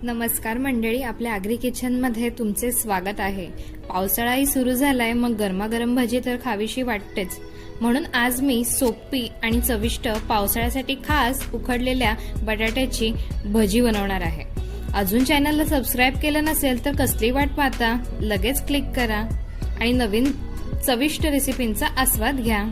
नमस्कार मंडळी, आपल्या आगरी किचन मध्ये तुमचे स्वागत आहे। पावसाळाही सुरू झालाय, मग गरमागरम भजी तर खावीशी वाटतेच। म्हणून आज मी सोपी आणि चविष्ट पावसाळ्यासाठी खास उकडलेल्या बटाट्याची भजी बनवणार आहे। अजून चॅनलला सबस्क्राइब केलं नसेल तर कसली वाट पाहता, लगेच क्लिक करा आणि नवीन चविष्ट रेसिपींचा आस्वाद घ्या।